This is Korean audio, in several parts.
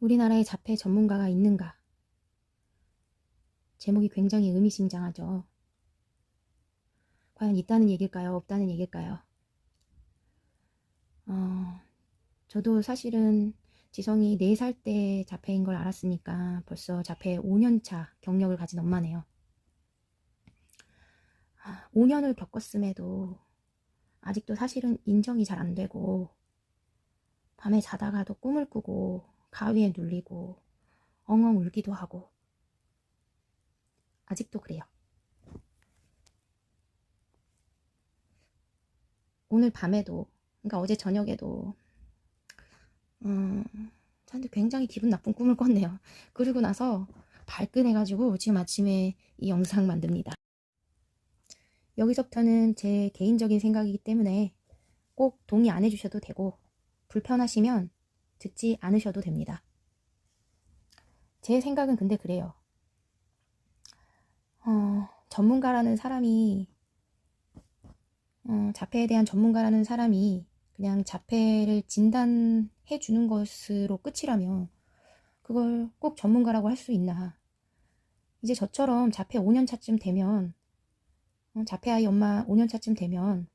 우리나라에 자폐 전문가가 있는가? 제목이 굉장히 의미심장하죠. 과연 있다는 얘기일까요? 없다는 얘기일까요? 저도 사실은 지성이 4살 때 자폐인 걸 알았으니까 벌써 자폐 5년차 경력을 가진 엄마네요. 5년을 겪었음에도 아직도 사실은 인정이 잘 안 되고, 밤에 자다가도 꿈을 꾸고 가위에 눌리고 엉엉 울기도 하고, 아직도 그래요. 오늘 밤에도, 그러니까 어제 저녁에도 저한테 굉장히 기분 나쁜 꿈을 꿨네요. 그리고 나서 발끈해가지고 지금 아침에 이 영상 만듭니다. 여기서부터는 제 개인적인 생각이기 때문에 꼭 동의 안 해주셔도 되고, 불편하시면 듣지 않으셔도 됩니다. 제 생각은 근데 그래요. 전문가라는 사람이, 자폐에 대한 전문가라는 사람이 그냥 자폐를 진단해 주는 것으로 끝이라면 그걸 꼭 전문가라고 할 수 있나. 이제 저처럼 자폐 5년차쯤 되면, 자폐 아이 엄마 5년차쯤 되면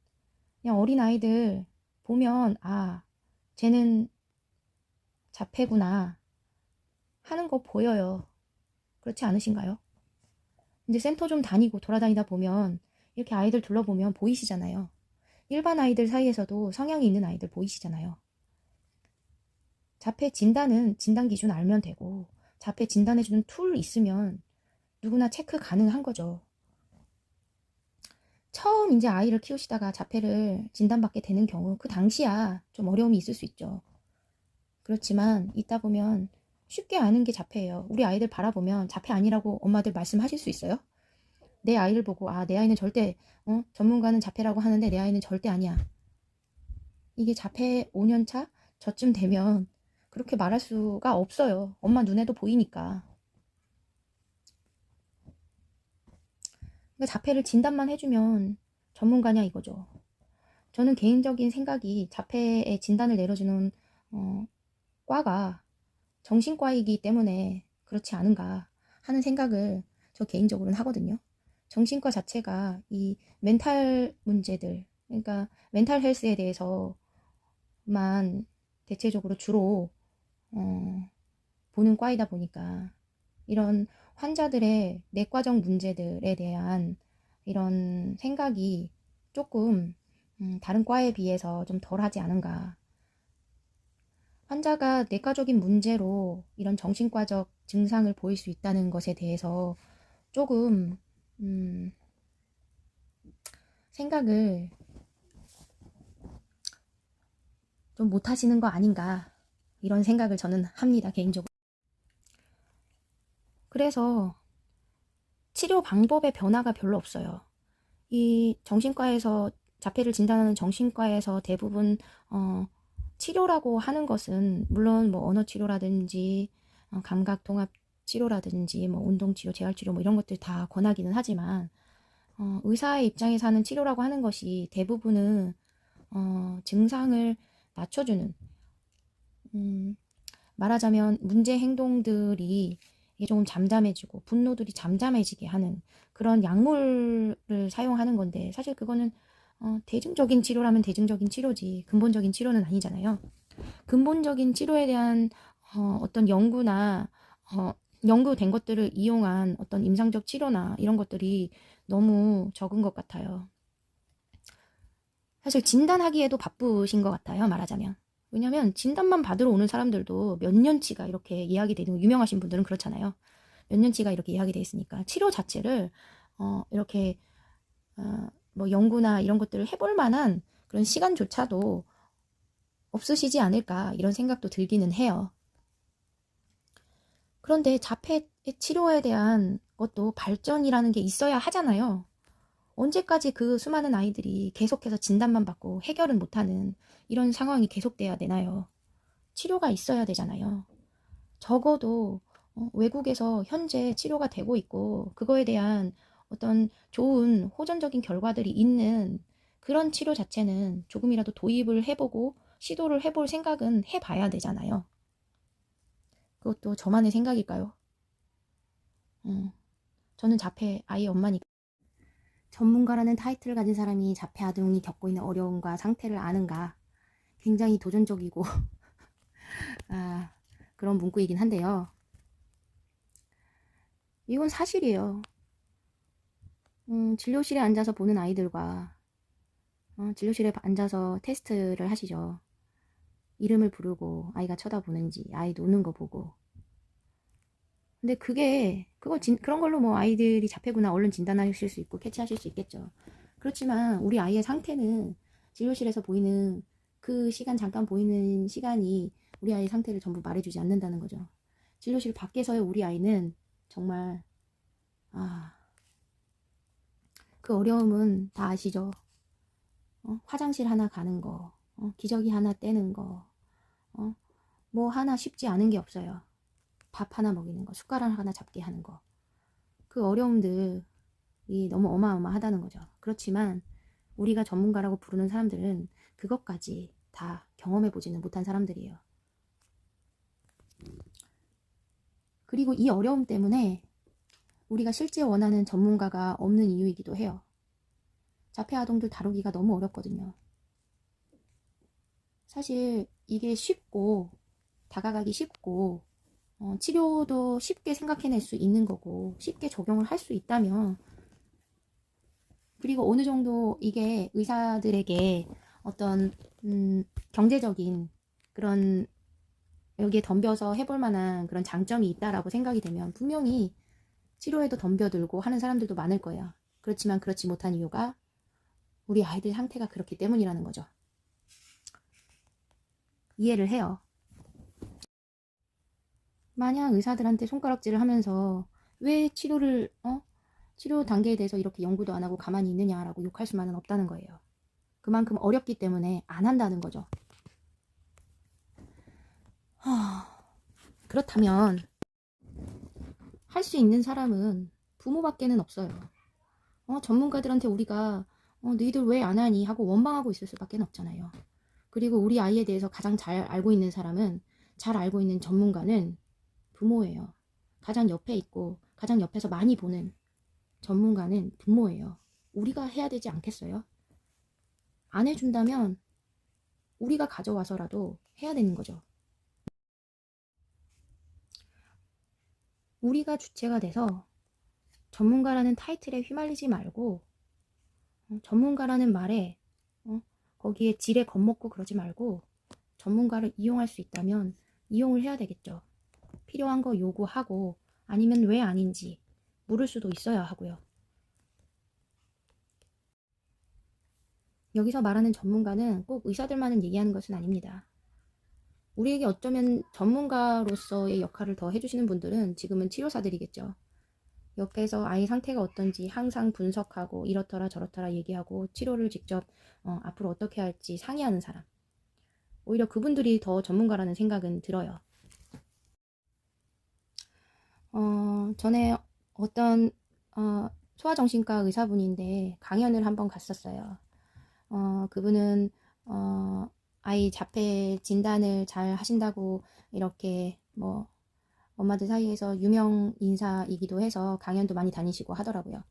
그냥 어린아이들 보면 쟤는 자폐구나 하는 거 보여요. 그렇지 않으신가요? 이제 센터 좀 다니고 돌아다니다 보면 이렇게 아이들 둘러보면 보이시잖아요. 일반 아이들 사이에서도 성향이 있는 아이들 보이시잖아요. 자폐 진단은 진단 기준 알면 되고, 자폐 진단해주는 툴 있으면 누구나 체크 가능한 거죠. 처음 이제 아이를 키우시다가 자폐를 진단받게 되는 경우, 그 당시야 좀 어려움이 있을 수 있죠. 그렇지만 있다 보면 쉽게 아는 게 자폐예요. 우리 아이들 바라보면 자폐 아니라고 엄마들 말씀하실 수 있어요? 내 아이를 보고 내 아이는 절대, 전문가는 자폐라고 하는데 내 아이는 절대 아니야. 이게 자폐 5년차 저쯤 되면 그렇게 말할 수가 없어요. 엄마 눈에도 보이니까. 그러니까 자폐를 진단만 해주면 전문가냐 이거죠. 저는 개인적인 생각이 자폐의 진단을 내려주는 과가 정신과이기 때문에 그렇지 않은가 하는 생각을 저 개인적으로는 하거든요. 정신과 자체가 이 멘탈 문제들, 그러니까 멘탈 헬스에 대해서만 대체적으로 주로 보는 과이다 보니까 이런 환자들의 내과적 문제들에 대한 이런 생각이 조금 다른 과에 비해서 좀 덜하지 않은가. 환자가 내과적인 문제로 이런 정신과적 증상을 보일 수 있다는 것에 대해서 조금 생각을 좀 못하시는 거 아닌가, 이런 생각을 저는 합니다, 개인적으로. 그래서 치료 방법의 변화가 별로 없어요. 이 정신과에서, 자폐를 진단하는 정신과에서 대부분 치료라고 하는 것은 물론 뭐 언어 치료라든지 감각 통합 치료라든지 뭐 운동 치료, 재활 치료 뭐 이런 것들 다 권하기는 하지만, 의사의 입장에서 하는 치료라고 하는 것이 대부분은 증상을 낮춰주는, 말하자면 문제 행동들이 이게 조금 잠잠해지고 분노들이 잠잠해지게 하는 그런 약물을 사용하는 건데, 사실 그거는 대중적인 치료라면 대중적인 치료지 근본적인 치료는 아니잖아요. 근본적인 치료에 대한 어떤 연구나 연구된 것들을 이용한 어떤 임상적 치료나 이런 것들이 너무 적은 것 같아요. 사실 진단하기에도 바쁘신 것 같아요, 말하자면. 왜냐면 진단만 받으러 오는 사람들도 몇 년치가 이렇게 예약이 되는, 유명하신 분들은 그렇잖아요. 몇 년치가 이렇게 예약이 돼 있으니까 치료 자체를 이렇게 뭐 연구나 이런 것들을 해볼 만한 그런 시간조차도 없으시지 않을까, 이런 생각도 들기는 해요. 그런데 자폐 치료에 대한 것도 발전이라는 게 있어야 하잖아요. 언제까지 그 수많은 아이들이 계속해서 진단만 받고 해결은 못하는 이런 상황이 계속돼야 되나요? 치료가 있어야 되잖아요. 적어도 외국에서 현재 치료가 되고 있고 그거에 대한 어떤 좋은 호전적인 결과들이 있는 그런 치료 자체는 조금이라도 도입을 해보고 시도를 해볼 생각은 해봐야 되잖아요. 그것도 저만의 생각일까요? 저는 자폐 아이 엄마니까. 전문가라는 타이틀을 가진 사람이 자폐 아동이 겪고 있는 어려움과 상태를 아는가? 굉장히 도전적이고 그런 문구이긴 한데요. 이건 사실이에요. 진료실에 앉아서 보는 아이들과 진료실에 앉아서 테스트를 하시죠. 이름을 부르고 아이가 쳐다보는지, 아이 노는 거 보고. 근데 그런 걸로 뭐 아이들이 자폐구나 얼른 진단하실 수 있고 캐치하실 수 있겠죠. 그렇지만 우리 아이의 상태는 진료실에서 보이는 그 시간, 잠깐 보이는 시간이 우리 아이의 상태를 전부 말해주지 않는다는 거죠. 진료실 밖에서의 우리 아이는 정말 그 어려움은 다 아시죠? 화장실 하나 가는 거, 기저귀 하나 떼는 거, 뭐 하나 쉽지 않은 게 없어요. 밥 하나 먹이는 거, 숟가락 하나 잡게 하는 거. 그 어려움들이 너무 어마어마하다는 거죠. 그렇지만 우리가 전문가라고 부르는 사람들은 그것까지 다 경험해보지는 못한 사람들이에요. 그리고 이 어려움 때문에 우리가 실제 원하는 전문가가 없는 이유이기도 해요. 자폐 아동들 다루기가 너무 어렵거든요. 사실 이게 쉽고 다가가기 쉽고 치료도 쉽게 생각해낼 수 있는 거고 쉽게 적용을 할 수 있다면, 그리고 어느 정도 이게 의사들에게 어떤 경제적인 그런 여기에 덤벼서 해볼 만한 그런 장점이 있다라고 생각이 되면 분명히 치료에도 덤벼들고 하는 사람들도 많을 거예요. 그렇지만 그렇지 못한 이유가 우리 아이들 상태가 그렇기 때문이라는 거죠. 이해를 해요. 만약 의사들한테 손가락질을 하면서 왜 치료 단계에 대해서 이렇게 연구도 안 하고 가만히 있느냐라고 욕할 수만은 없다는 거예요. 그만큼 어렵기 때문에 안 한다는 거죠. 그렇다면 할 수 있는 사람은 부모밖에는 없어요. 전문가들한테 우리가 너희들 왜 안 하니 하고 원망하고 있을 수밖에 없잖아요. 그리고 우리 아이에 대해서 가장 잘 알고 있는 사람은, 잘 알고 있는 전문가는 부모예요. 가장 옆에 있고 가장 옆에서 많이 보는 전문가는 부모예요. 우리가 해야 되지 않겠어요? 안 해준다면 우리가 가져와서라도 해야 되는 거죠. 우리가 주체가 돼서 전문가라는 타이틀에 휘말리지 말고 전문가라는 말에 거기에 지레 겁먹고 그러지 말고 전문가를 이용할 수 있다면 이용을 해야 되겠죠. 필요한 거 요구하고 아니면 왜 아닌지 물을 수도 있어야 하고요. 여기서 말하는 전문가는 꼭 의사들만은 얘기하는 것은 아닙니다. 우리에게 어쩌면 전문가로서의 역할을 더 해주시는 분들은 지금은 치료사들이겠죠. 옆에서 아이 상태가 어떤지 항상 분석하고 이렇더라 저렇더라 얘기하고 치료를 직접 앞으로 어떻게 할지 상의하는 사람. 오히려 그분들이 더 전문가라는 생각은 들어요. 전에 어떤 소아정신과 의사분인데 강연을 한번 갔었어요. 그분은 아이 자폐 진단을 잘 하신다고 이렇게 뭐 엄마들 사이에서 유명 인사이기도 해서 강연도 많이 다니시고 하더라고요.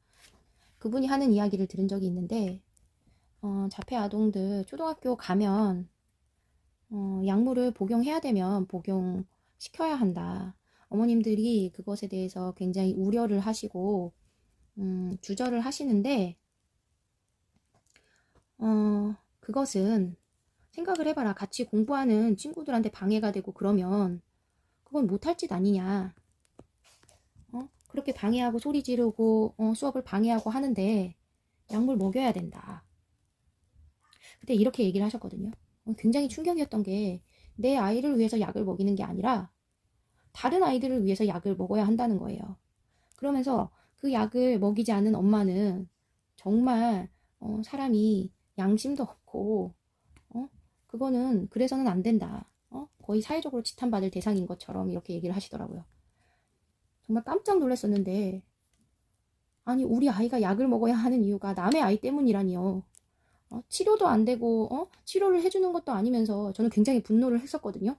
그분이 하는 이야기를 들은 적이 있는데 자폐 아동들 초등학교 가면 약물을 복용해야 되면 복용시켜야 한다. 어머님들이 그것에 대해서 굉장히 우려를 하시고 주저를 하시는데 그것은 생각을 해봐라. 같이 공부하는 친구들한테 방해가 되고 그러면 그건 못할 짓 아니냐. 그렇게 방해하고 소리 지르고 수업을 방해하고 하는데 약물 먹여야 된다. 그때 이렇게 얘기를 하셨거든요. 굉장히 충격이었던 게 내 아이를 위해서 약을 먹이는 게 아니라 다른 아이들을 위해서 약을 먹어야 한다는 거예요. 그러면서 그 약을 먹이지 않는 엄마는 정말 사람이 양심도 없고 그거는 그래서는 안 된다. 거의 사회적으로 지탄받을 대상인 것처럼 이렇게 얘기를 하시더라고요. 정말 깜짝 놀랐었는데, 아니 우리 아이가 약을 먹어야 하는 이유가 남의 아이 때문이라니요. 치료도 안 되고 치료를 해주는 것도 아니면서 저는 굉장히 분노를 했었거든요.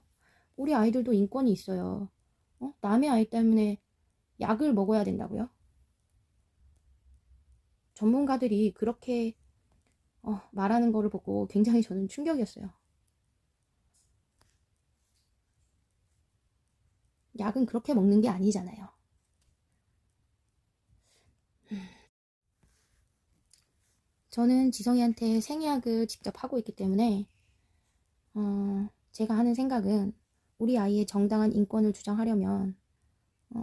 우리 아이들도 인권이 있어요. 남의 아이 때문에 약을 먹어야 된다고요? 전문가들이 그렇게 말하는 거를 보고 굉장히 저는 충격이었어요. 약은 그렇게 먹는 게 아니잖아요. 저는 지성이한테 생약을 직접 하고 있기 때문에 제가 하는 생각은 우리 아이의 정당한 인권을 주장하려면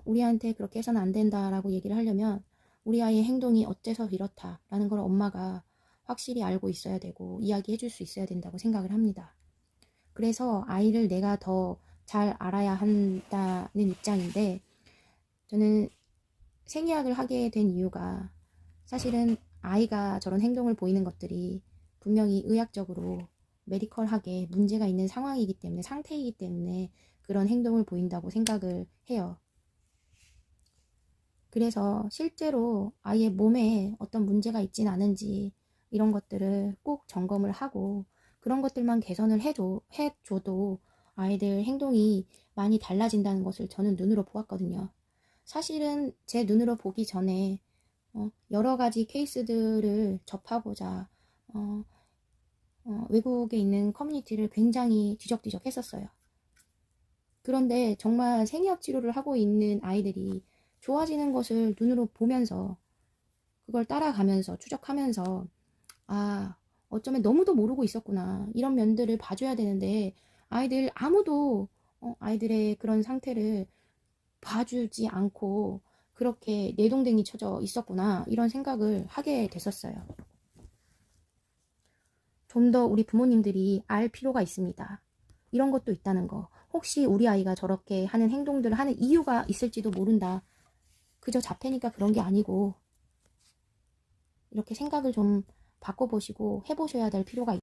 우리한테 그렇게 해서는 안 된다라고 얘기를 하려면 우리 아이의 행동이 어째서 이렇다라는 걸 엄마가 확실히 알고 있어야 되고 이야기해 줄 수 있어야 된다고 생각을 합니다. 그래서 아이를 내가 더 잘 알아야 한다는 입장인데 저는 생리학을 하게 된 이유가 사실은 아이가 저런 행동을 보이는 것들이 분명히 의학적으로 메디컬하게 문제가 있는 상황이기 때문에 상태이기 때문에 그런 행동을 보인다고 생각을 해요. 그래서 실제로 아이의 몸에 어떤 문제가 있진 않은지 이런 것들을 꼭 점검을 하고 그런 것들만 개선을 해줘도 아이들 행동이 많이 달라진다는 것을 저는 눈으로 보았거든요. 사실은 제 눈으로 보기 전에 여러 가지 케이스들을 접하고자 외국에 있는 커뮤니티를 굉장히 뒤적뒤적 했었어요. 그런데 정말 생리학 치료를 하고 있는 아이들이 좋아지는 것을 눈으로 보면서 그걸 따라가면서 추적하면서 아, 어쩌면 너무도 모르고 있었구나. 이런 면들을 봐줘야 되는데 아이들 아무도 아이들의 그런 상태를 봐주지 않고 그렇게 내동댕이 쳐져 있었구나. 이런 생각을 하게 됐었어요. 좀 더 우리 부모님들이 알 필요가 있습니다. 이런 것도 있다는 거. 혹시 우리 아이가 저렇게 하는 행동들을 하는 이유가 있을지도 모른다. 그저 자폐니까 그런 게 아니고 이렇게 생각을 좀 바꿔보시고 해보셔야 될 필요가 있다.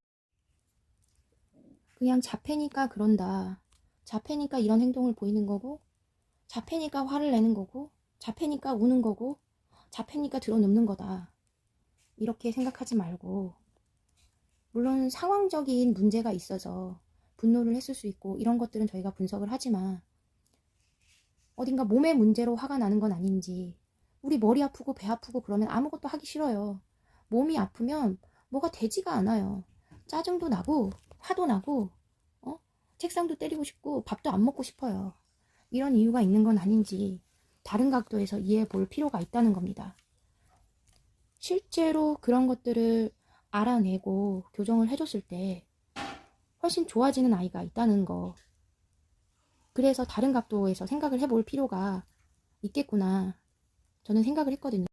그냥 자폐니까 그런다. 자폐니까 이런 행동을 보이는 거고 자폐니까 화를 내는 거고 자폐니까 우는 거고 자폐니까 드러눕는 거다. 이렇게 생각하지 말고 물론 상황적인 문제가 있어서 분노를 했을 수 있고 이런 것들은 저희가 분석을 하지만 어딘가 몸의 문제로 화가 나는 건 아닌지 우리 머리 아프고 배 아프고 그러면 아무것도 하기 싫어요. 몸이 아프면 뭐가 되지가 않아요. 짜증도 나고 화도 나고 책상도 때리고 싶고 밥도 안 먹고 싶어요. 이런 이유가 있는 건 아닌지 다른 각도에서 이해해 볼 필요가 있다는 겁니다. 실제로 그런 것들을 알아내고 교정을 해줬을 때 훨씬 좋아지는 아이가 있다는 거. 그래서 다른 각도에서 생각을 해볼 필요가 있겠구나. 저는 생각을 했거든요.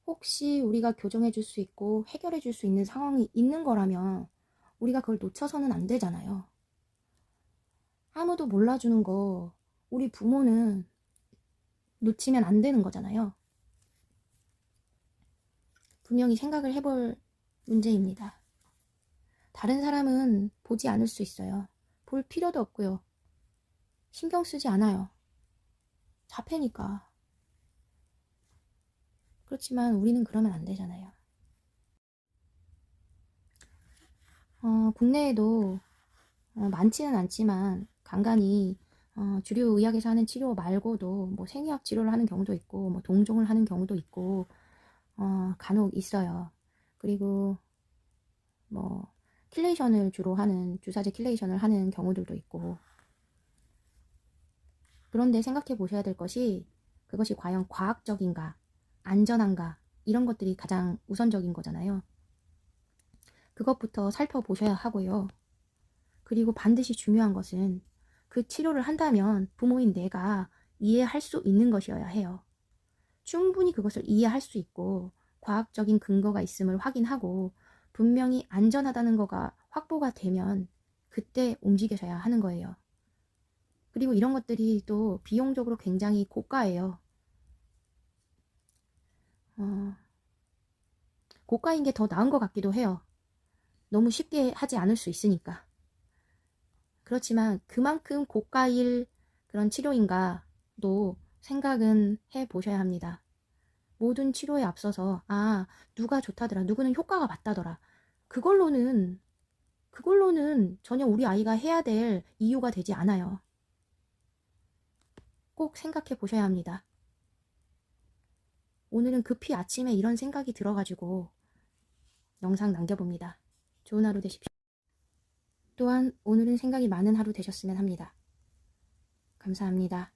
혹시 우리가 교정해 줄 수 있고 해결해 줄 수 있는 상황이 있는 거라면 우리가 그걸 놓쳐서는 안 되잖아요. 아무도 몰라주는 거 우리 부모는 놓치면 안 되는 거잖아요. 분명히 생각을 해볼 문제입니다. 다른 사람은 보지 않을 수 있어요. 볼 필요도 없고요. 신경 쓰지 않아요. 자폐니까. 그렇지만 우리는 그러면 안 되잖아요. 국내에도 많지는 않지만 간간이 주류 의학에서 하는 치료 말고도 뭐 생리학 치료를 하는 경우도 있고 뭐 동종을 하는 경우도 있고 간혹 있어요. 그리고 뭐 킬레이션을 주로 하는 주사제 킬레이션을 하는 경우들도 있고 그런데 생각해 보셔야 될 것이 그것이 과연 과학적인가 안전한가 이런 것들이 가장 우선적인 거잖아요. 그것부터 살펴보셔야 하고요. 그리고 반드시 중요한 것은 그 치료를 한다면 부모인 내가 이해할 수 있는 것이어야 해요. 충분히 그것을 이해할 수 있고 과학적인 근거가 있음을 확인하고 분명히 안전하다는 거가 확보가 되면 그때 움직여셔야 하는 거예요. 그리고 이런 것들이 또 비용적으로 굉장히 고가예요. 고가인 게 더 나은 것 같기도 해요. 너무 쉽게 하지 않을 수 있으니까. 그렇지만 그만큼 고가일 그런 치료인가도 생각은 해보셔야 합니다. 모든 치료에 앞서서 누가 좋다더라 누구는 효과가 맞다더라 그걸로는 전혀 우리 아이가 해야 될 이유가 되지 않아요. 꼭 생각해 보셔야 합니다. 오늘은 급히 아침에 이런 생각이 들어가지고 영상 남겨봅니다. 좋은 하루 되십시오. 또한 오늘은 생각이 많은 하루 되셨으면 합니다. 감사합니다.